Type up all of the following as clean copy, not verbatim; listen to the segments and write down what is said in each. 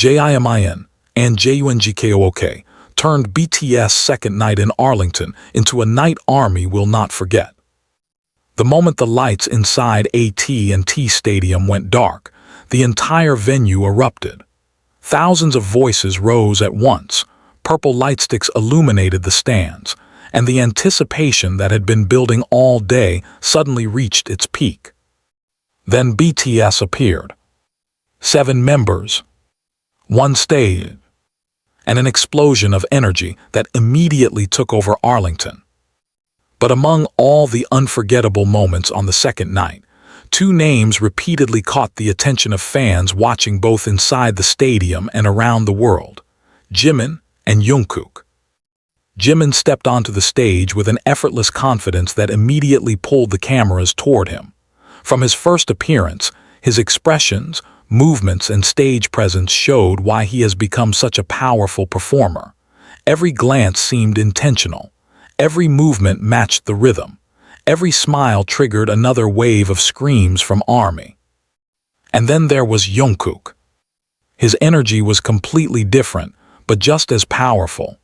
Jimin and Jungkook turned BTS' second night in Arlington into a night army will not forget. The moment the lights inside AT&T Stadium went dark, the entire venue erupted. Thousands of voices rose at once, purple lightsticks illuminated the stands, and the anticipation that had been building all day suddenly reached its peak. Then BTS appeared. 7 members, 1 stage, and an explosion of energy that immediately took over Arlington. But among all the unforgettable moments on the second night, 2 names repeatedly caught the attention of fans watching both inside the stadium and around the world: Jimin and Jungkook. Jimin stepped onto the stage with an effortless confidence that immediately pulled the cameras toward him. From his first appearance, his expressions, movements, and stage presence showed why he has become such a powerful performer. Every glance seemed intentional. Every movement matched the rhythm. Every smile triggered another wave of screams from ARMY. And then there was Jungkook. His energy was completely different, but just as powerful.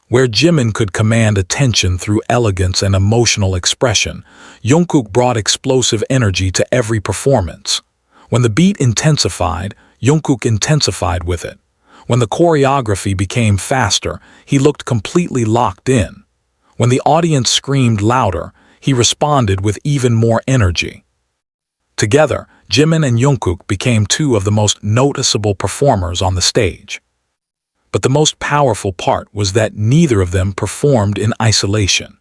Where Jimin could command attention through elegance and emotional expression, Jungkook brought explosive energy to every performance. When the beat intensified, Jungkook intensified with it. When the choreography became faster, he looked completely locked in. When the audience screamed louder, he responded with even more energy. Together, Jimin and Jungkook became 2 of the most noticeable performers on the stage. But the most powerful part was that neither of them performed in isolation.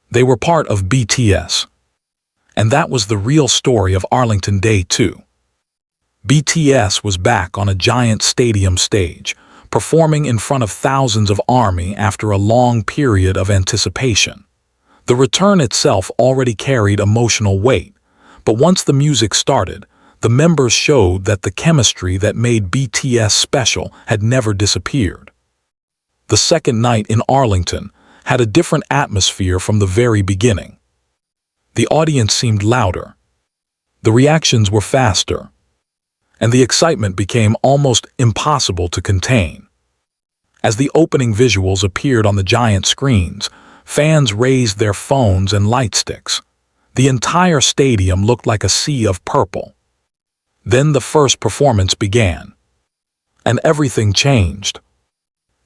They were part of BTS. And that was the real story of Arlington Day 2. BTS was back on a giant stadium stage, performing in front of thousands of ARMY after a long period of anticipation. The return itself already carried emotional weight, but once the music started, the members showed that the chemistry that made BTS special had never disappeared. The second night in Arlington had a different atmosphere from the very beginning. The audience seemed louder. The reactions were faster. And the excitement became almost impossible to contain. As the opening visuals appeared on the giant screens, fans raised their phones and lightsticks. The entire stadium looked like a sea of purple. Then the first performance began. And everything changed.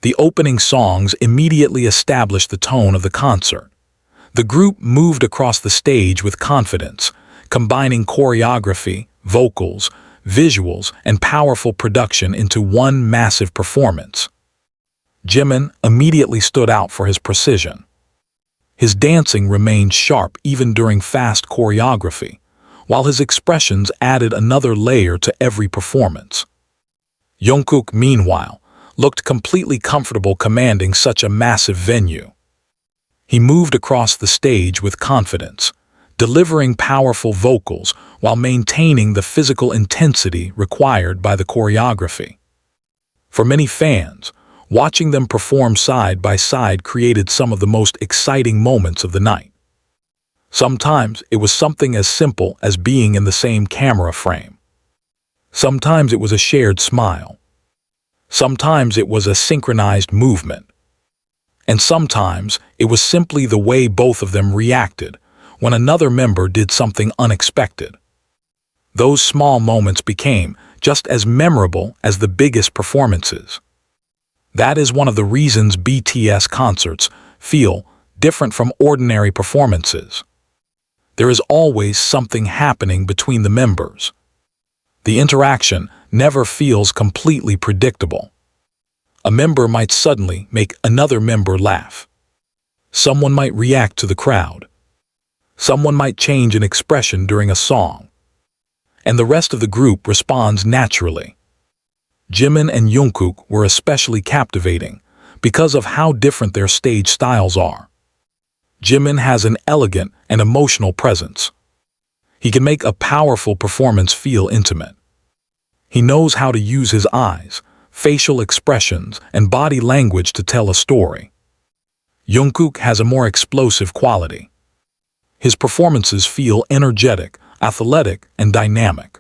The opening songs immediately established the tone of the concert. The group moved across the stage with confidence, combining choreography, vocals, visuals, and powerful production into one massive performance. Jimin immediately stood out for his precision. His dancing remained sharp even during fast choreography, while his expressions added another layer to every performance. Jungkook, meanwhile, looked completely comfortable commanding such a massive venue. He moved across the stage with confidence, delivering powerful vocals while maintaining the physical intensity required by the choreography. For many fans, watching them perform side by side created some of the most exciting moments of the night. Sometimes it was something as simple as being in the same camera frame. Sometimes it was a shared smile. Sometimes it was a synchronized movement. And sometimes it was simply the way both of them reacted when another member did something unexpected. Those small moments became just as memorable as the biggest performances. That is one of the reasons BTS concerts feel different from ordinary performances. There is always something happening between the members. The interaction never feels completely predictable. A member might suddenly make another member laugh. Someone might react to the crowd. Someone might change an expression during a song. And the rest of the group responds naturally. Jimin and Jungkook were especially captivating because of how different their stage styles are. Jimin has an elegant and emotional presence. He can make a powerful performance feel intimate. He knows how to use his eyes, facial expressions, and body language to tell a story. Jungkook has a more explosive quality. His performances feel energetic, athletic, and dynamic.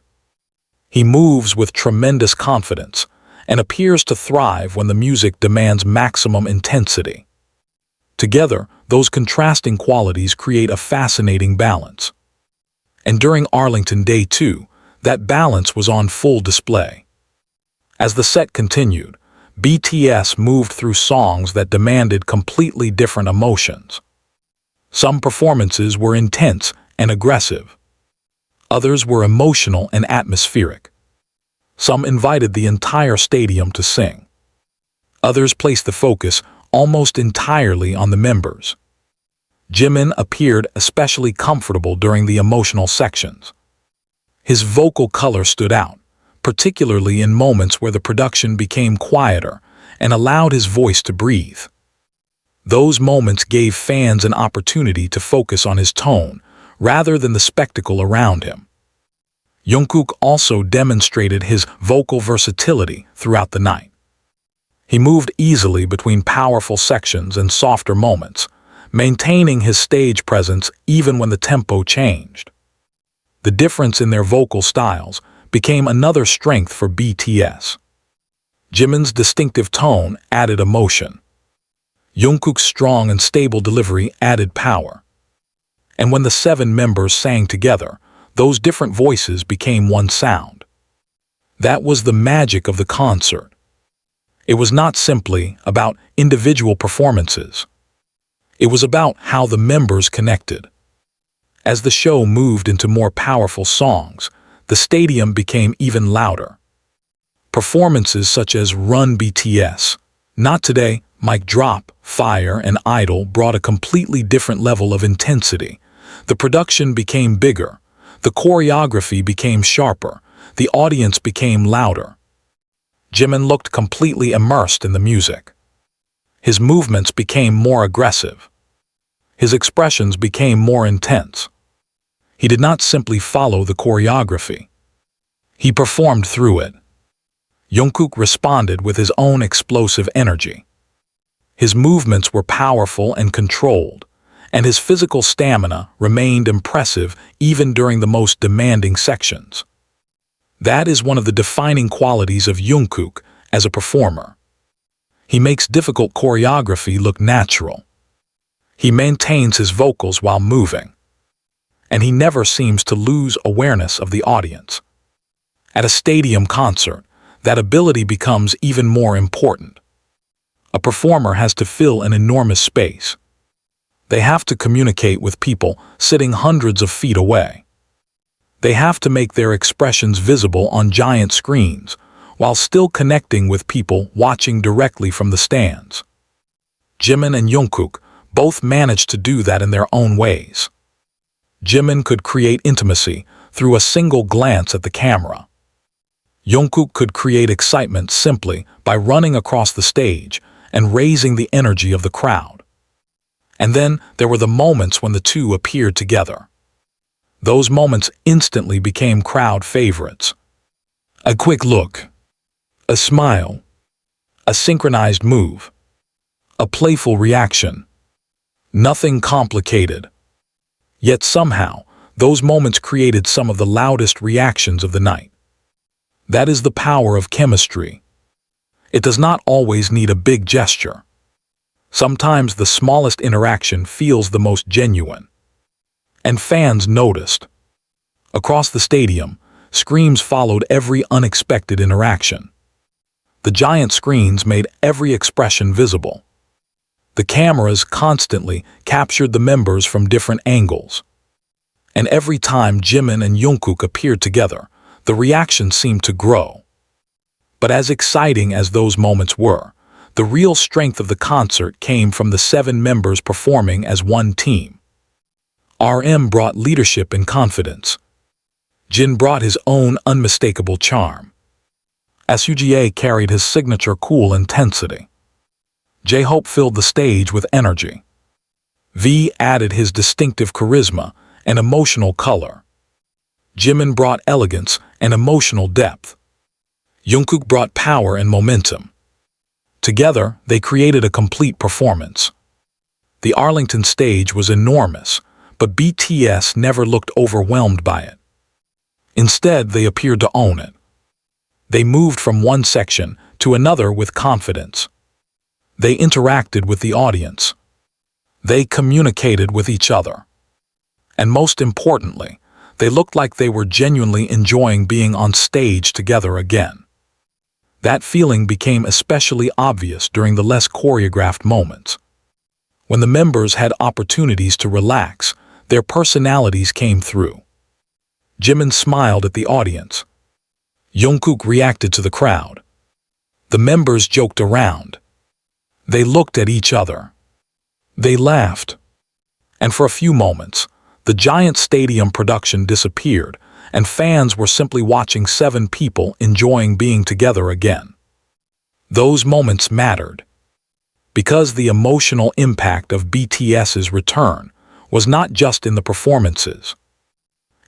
He moves with tremendous confidence, and appears to thrive when the music demands maximum intensity. Together, those contrasting qualities create a fascinating balance. And during Arlington Day 2, that balance was on full display. As the set continued, BTS moved through songs that demanded completely different emotions. Some performances were intense and aggressive. Others were emotional and atmospheric. Some invited the entire stadium to sing. Others placed the focus almost entirely on the members. Jimin appeared especially comfortable during the emotional sections. His vocal color stood out, particularly in moments where the production became quieter and allowed his voice to breathe. Those moments gave fans an opportunity to focus on his tone rather than the spectacle around him. Jungkook also demonstrated his vocal versatility throughout the night. He moved easily between powerful sections and softer moments, maintaining his stage presence even when the tempo changed. The difference in their vocal styles became another strength for BTS. Jimin's distinctive tone added emotion. Jungkook's strong and stable delivery added power. And when the 7 members sang together, those different voices became one sound. That was the magic of the concert. It was not simply about individual performances. It was about how the members connected. As the show moved into more powerful songs, the stadium became even louder. Performances such as Run BTS, Not Today, Mic Drop, Fire, and Idol brought a completely different level of intensity. The production became bigger. The choreography became sharper. The audience became louder. Jimin looked completely immersed in the music. His movements became more aggressive. His expressions became more intense. He did not simply follow the choreography. He performed through it. Jungkook responded with his own explosive energy. His movements were powerful and controlled, and his physical stamina remained impressive even during the most demanding sections. That is one of the defining qualities of Jungkook as a performer. He makes difficult choreography look natural. He maintains his vocals while moving. And he never seems to lose awareness of the audience. At a stadium concert, that ability becomes even more important. A performer has to fill an enormous space. They have to communicate with people sitting hundreds of feet away. They have to make their expressions visible on giant screens, while still connecting with people watching directly from the stands. Jimin and Jungkook both managed to do that in their own ways. Jimin could create intimacy through a single glance at the camera. Jungkook could create excitement simply by running across the stage and raising the energy of the crowd. And then there were the moments when the two appeared together. Those moments instantly became crowd favorites. A quick look, a smile, a synchronized move, a playful reaction. Nothing complicated. Yet somehow, those moments created some of the loudest reactions of the night. That is the power of chemistry. It does not always need a big gesture. Sometimes the smallest interaction feels the most genuine. And fans noticed. Across the stadium, screams followed every unexpected interaction. The giant screens made every expression visible. The cameras constantly captured the members from different angles. And every time Jimin and Jungkook appeared together, the reaction seemed to grow. But as exciting as those moments were, the real strength of the concert came from the 7 members performing as one team. RM brought leadership and confidence. Jin brought his own unmistakable charm. Suga carried his signature cool intensity. J-Hope filled the stage with energy. V added his distinctive charisma and emotional color. Jimin brought elegance and emotional depth. Jungkook brought power and momentum. Together, they created a complete performance. The Arlington stage was enormous, but BTS never looked overwhelmed by it. Instead, they appeared to own it. They moved from one section to another with confidence. They interacted with the audience. They communicated with each other. And most importantly, they looked like they were genuinely enjoying being on stage together again. That feeling became especially obvious during the less choreographed moments. When the members had opportunities to relax, their personalities came through. Jimin smiled at the audience. Jungkook reacted to the crowd. The members joked around. They looked at each other. They laughed. And for a few moments, the giant stadium production disappeared, and fans were simply watching 7 people enjoying being together again. Those moments mattered, because the emotional impact of BTS's return was not just in the performances.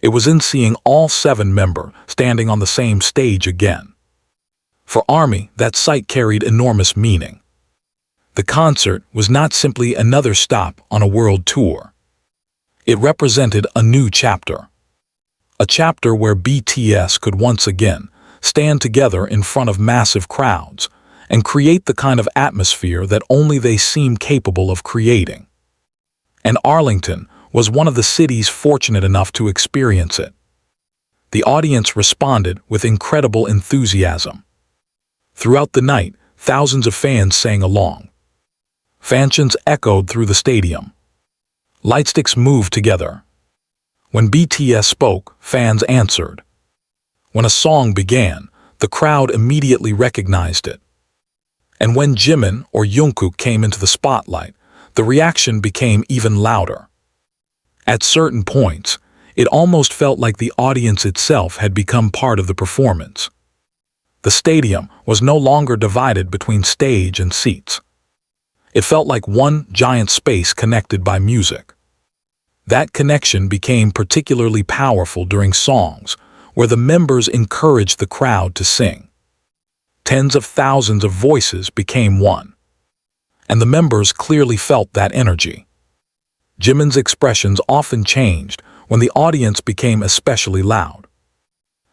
It was in seeing all 7 members standing on the same stage again. For ARMY, that sight carried enormous meaning. The concert was not simply another stop on a world tour. It represented a new chapter. A chapter where BTS could once again stand together in front of massive crowds and create the kind of atmosphere that only they seem capable of creating. And Arlington was one of the cities fortunate enough to experience it. The audience responded with incredible enthusiasm. Throughout the night, thousands of fans sang along. Fanchants echoed through the stadium. Lightsticks moved together. When BTS spoke, fans answered. When a song began, the crowd immediately recognized it. And when Jimin or Jungkook came into the spotlight, the reaction became even louder. At certain points, it almost felt like the audience itself had become part of the performance. The stadium was no longer divided between stage and seats. It felt like one giant space connected by music. That connection became particularly powerful during songs where the members encouraged the crowd to sing. Tens of thousands of voices became one. And the members clearly felt that energy. Jimin's expressions often changed when the audience became especially loud.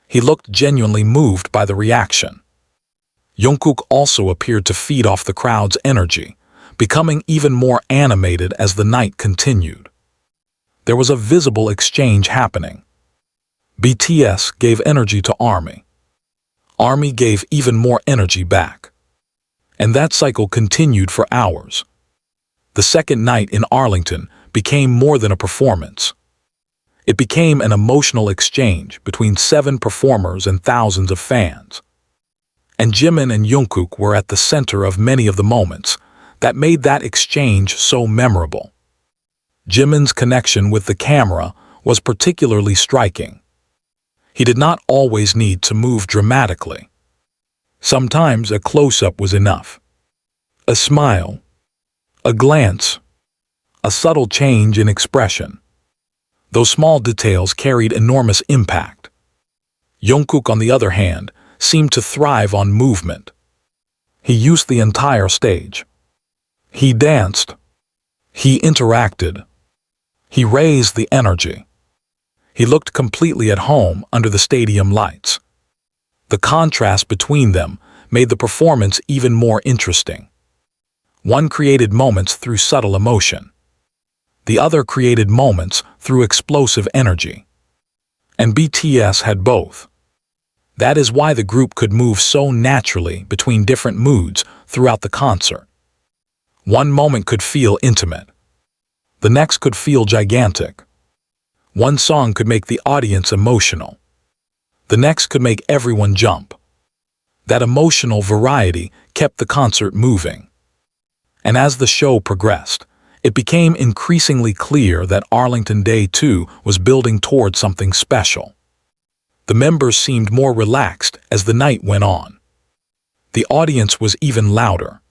He looked genuinely moved by the reaction. Jungkook also appeared to feed off the crowd's energy, becoming even more animated as the night continued. There was a visible exchange happening. BTS gave energy to ARMY. ARMY gave even more energy back. And that cycle continued for hours. The second night in Arlington became more than a performance. It became an emotional exchange between 7 performers and thousands of fans. And Jimin and Jungkook were at the center of many of the moments that made that exchange so memorable. Jimin's connection with the camera was particularly striking. He did not always need to move dramatically. Sometimes a close-up was enough. A smile, a glance, a subtle change in expression. Those small details carried enormous impact. Jungkook, on the other hand, seemed to thrive on movement. He used the entire stage. He danced. He interacted. He raised the energy. He looked completely at home under the stadium lights. The contrast between them made the performance even more interesting. One created moments through subtle emotion. The other created moments through explosive energy. And BTS had both. That is why the group could move so naturally between different moods throughout the concert. One moment could feel intimate. The next could feel gigantic. One song could make the audience emotional. The next could make everyone jump. That emotional variety kept the concert moving. And as the show progressed, it became increasingly clear that Arlington Day 2 was building toward something special. The members seemed more relaxed as the night went on. The audience was even louder.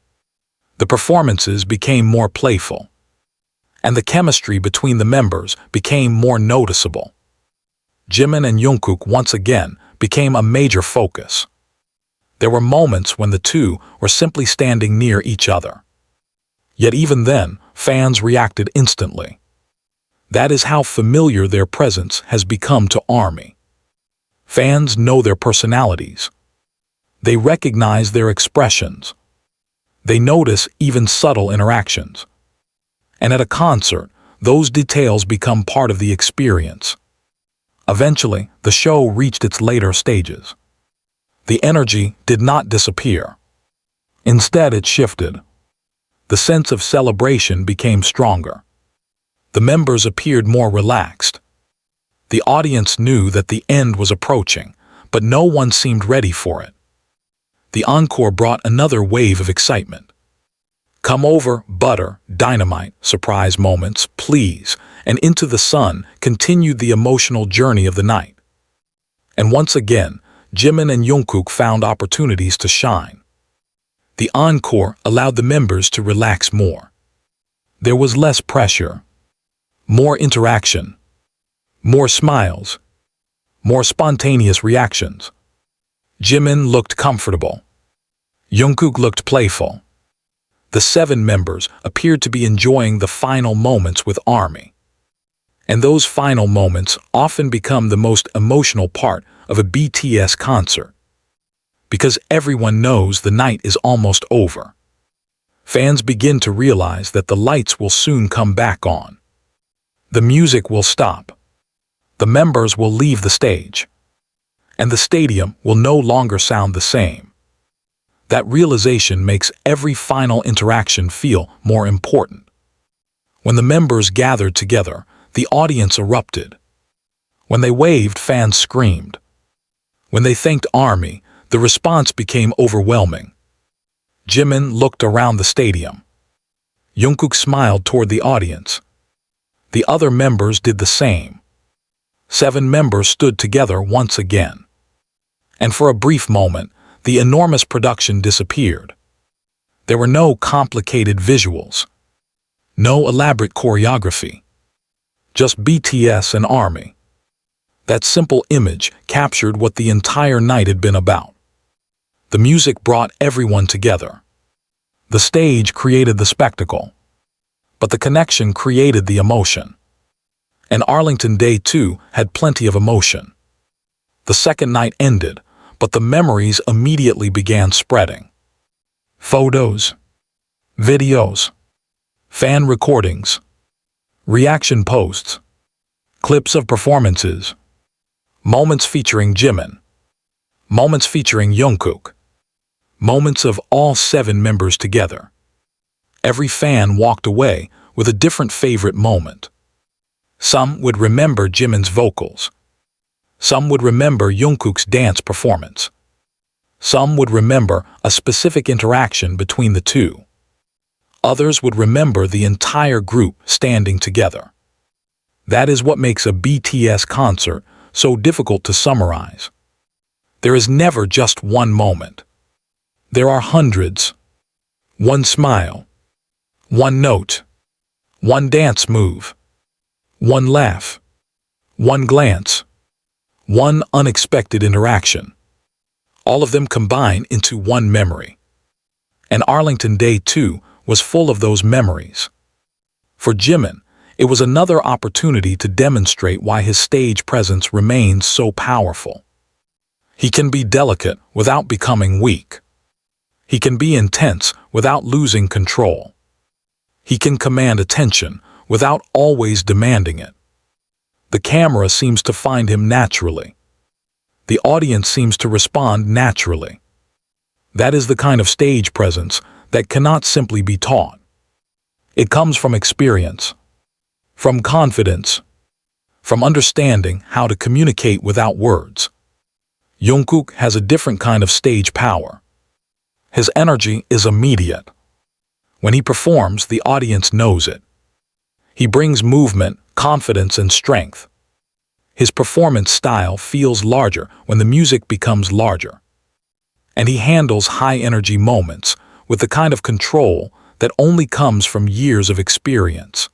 The performances became more playful. And the chemistry between the members became more noticeable. Jimin and Jungkook once again became a major focus. There were moments when the two were simply standing near each other. Yet even then, fans reacted instantly. That is how familiar their presence has become to ARMY. Fans know their personalities. They recognize their expressions. They notice even subtle interactions. And at a concert, those details become part of the experience. Eventually, the show reached its later stages. The energy did not disappear. Instead, it shifted. The sense of celebration became stronger. The members appeared more relaxed. The audience knew that the end was approaching, but no one seemed ready for it. The encore brought another wave of excitement. Come over, butter, dynamite, surprise moments, please, and Into the Sun continued the emotional journey of the night. And once again, Jimin and Jungkook found opportunities to shine. The encore allowed the members to relax more. There was less pressure, more interaction, more smiles, more spontaneous reactions. Jimin looked comfortable. Jungkook looked playful. The 7 members appeared to be enjoying the final moments with ARMY. And those final moments often become the most emotional part of a BTS concert. Because everyone knows the night is almost over. Fans begin to realize that the lights will soon come back on. The music will stop. The members will leave the stage. And the stadium will no longer sound the same. That realization makes every final interaction feel more important. When the members gathered together, the audience erupted. When they waved, fans screamed. When they thanked ARMY, the response became overwhelming. Jimin looked around the stadium. Jungkook smiled toward the audience. The other members did the same. 7 members stood together once again. And for a brief moment, the enormous production disappeared. There were no complicated visuals, no elaborate choreography, just BTS and ARMY. That simple image captured what the entire night had been about. The music brought everyone together. The stage created the spectacle, but the connection created the emotion. And Arlington Day 2 had plenty of emotion. The second night ended, but the memories immediately began spreading. Photos, videos, fan recordings, reaction posts, clips of performances, moments featuring Jimin, moments featuring Jungkook, moments of all 7 members together. Every fan walked away with a different favorite moment. Some would remember Jimin's vocals. Some would remember Jungkook's dance performance. Some would remember a specific interaction between the two. Others would remember the entire group standing together. That is what makes a BTS concert so difficult to summarize. There is never just one moment. There are hundreds. One smile, one note, one dance move, one laugh, one glance, one unexpected interaction. All of them combine into one memory. And Arlington Day 2 was full of those memories. For Jimin, it was another opportunity to demonstrate why his stage presence remains so powerful. He can be delicate without becoming weak. He can be intense without losing control. He can command attention without always demanding it. The camera seems to find him naturally. The audience seems to respond naturally. That is the kind of stage presence that cannot simply be taught. It comes from experience, from confidence, from understanding how to communicate without words. Jungkook has a different kind of stage power. His energy is immediate. When he performs, the audience knows it. He brings movement, confidence, and strength. His performance style feels larger when the music becomes larger. And he handles high-energy moments with the kind of control that only comes from years of experience.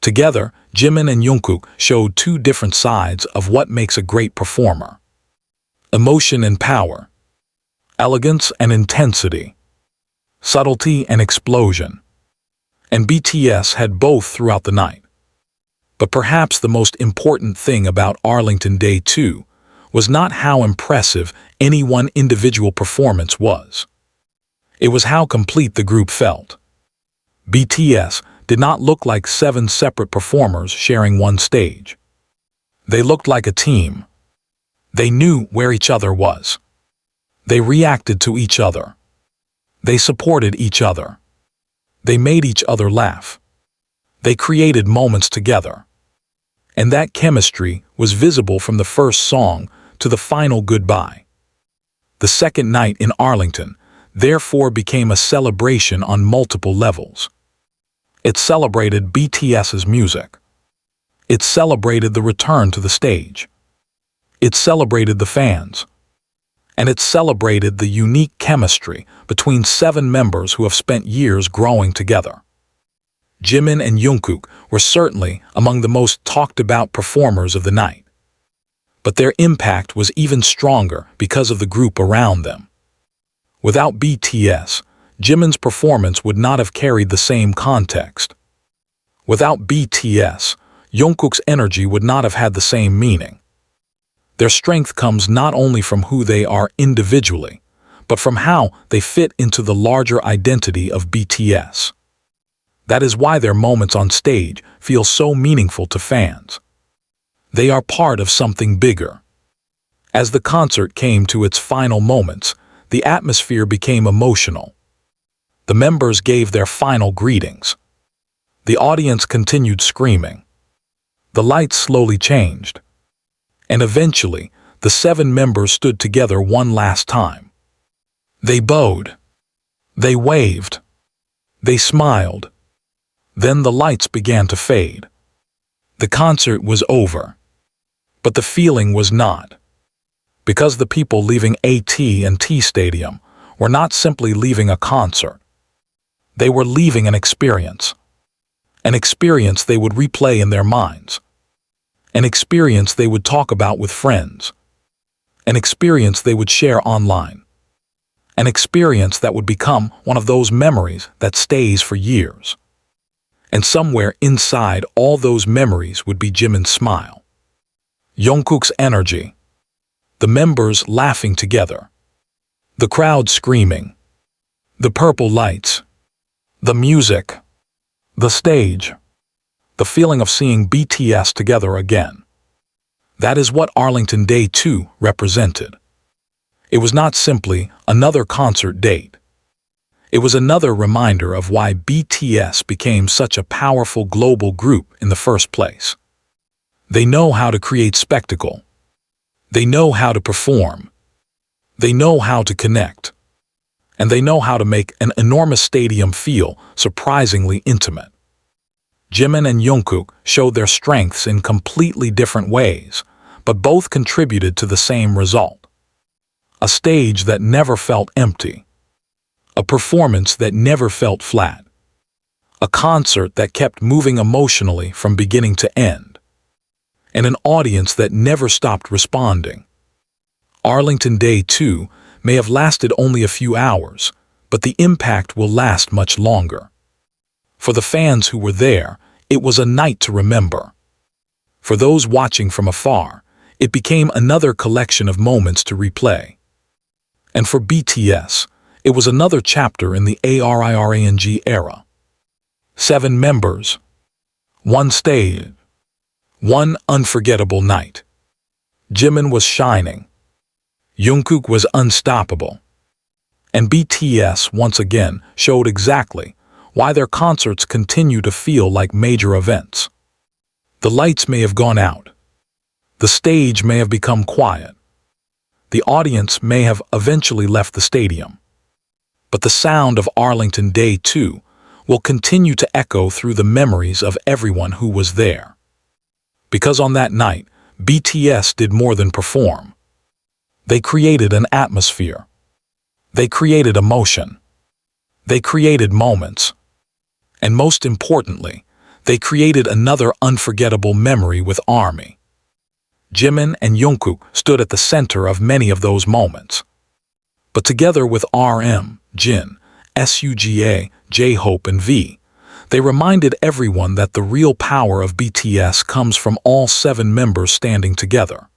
Together, Jimin and Jungkook showed 2 different sides of what makes a great performer. Emotion and power, elegance and intensity, subtlety and explosion. And BTS had both throughout the night. But perhaps the most important thing about Arlington Day 2 was not how impressive any one individual performance was. It was how complete the group felt. BTS did not look like 7 separate performers sharing one stage. They looked like a team. They knew where each other was. They reacted to each other. They supported each other. They made each other laugh. They created moments together. And that chemistry was visible from the first song to the final goodbye. The second night in Arlington, therefore, became a celebration on multiple levels. It celebrated BTS's music. It celebrated the return to the stage. It celebrated the fans. And it celebrated the unique chemistry between 7 members who have spent years growing together. Jimin and Jungkook were certainly among the most talked about performers of the night. But their impact was even stronger because of the group around them. Without BTS, Jimin's performance would not have carried the same context. Without BTS, Jungkook's energy would not have had the same meaning. Their strength comes not only from who they are individually, but from how they fit into the larger identity of BTS. That is why their moments on stage feel so meaningful to fans. They are part of something bigger. As the concert came to its final moments, the atmosphere became emotional. The members gave their final greetings. The audience continued screaming. The lights slowly changed. And eventually, the 7 members stood together one last time. They bowed. They waved. They smiled. Then the lights began to fade. The concert was over. But the feeling was not. Because the people leaving AT&T Stadium were not simply leaving a concert. They were leaving an experience. An experience they would replay in their minds. An experience they would talk about with friends. An experience they would share online. An experience that would become one of those memories that stays for years. And somewhere inside all those memories would be Jimin's smile. Jungkook's energy. The members laughing together. The crowd screaming. The purple lights. The music. The stage. The feeling of seeing BTS together again. That is what Arlington Day 2 represented. It was not simply another concert date. It was another reminder of why BTS became such a powerful global group in the first place. They know how to create spectacle. They know how to perform. They know how to connect. And they know how to make an enormous stadium feel surprisingly intimate. Jimin and Jungkook showed their strengths in completely different ways, but both contributed to the same result. A stage that never felt empty. A performance that never felt flat. A concert that kept moving emotionally from beginning to end. And an audience that never stopped responding. Arlington Day 2 may have lasted only a few hours, but the impact will last much longer. For the fans who were there, it was a night to remember. For those watching from afar, it became another collection of moments to replay. And for BTS, it was another chapter in the ARIRANG era. 7 members. 1 stage. 1 unforgettable night. Jimin was shining. Jungkook was unstoppable. And BTS once again showed exactly why their concerts continue to feel like major events. The lights may have gone out. The stage may have become quiet. The audience may have eventually left the stadium. But the sound of Arlington Day 2 will continue to echo through the memories of everyone who was there. Because on that night, BTS did more than perform. They created an atmosphere. They created emotion. They created moments. And most importantly, they created another unforgettable memory with ARMY. Jimin and Jungkook stood at the center of many of those moments. But together with RM, Jin, SUGA, J-Hope and V, they reminded everyone that the real power of BTS comes from all 7 members standing together.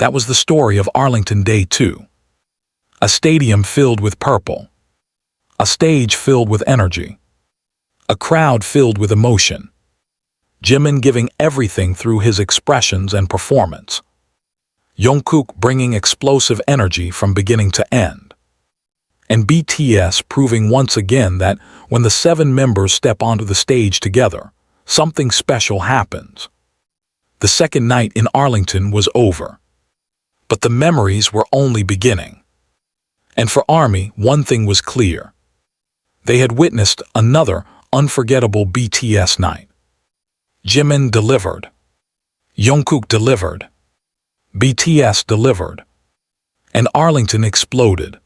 That was the story of Arlington Day 2. A stadium filled with purple. A stage filled with energy. A crowd filled with emotion. Jimin giving everything through his expressions and performance. Jungkook bringing explosive energy from beginning to end. And BTS proving once again that when the 7 members step onto the stage together, something special happens. The second night in Arlington was over. But the memories were only beginning. And for ARMY, one thing was clear. They had witnessed another unforgettable BTS night. Jimin delivered. Jungkook delivered. BTS delivered. And Arlington exploded.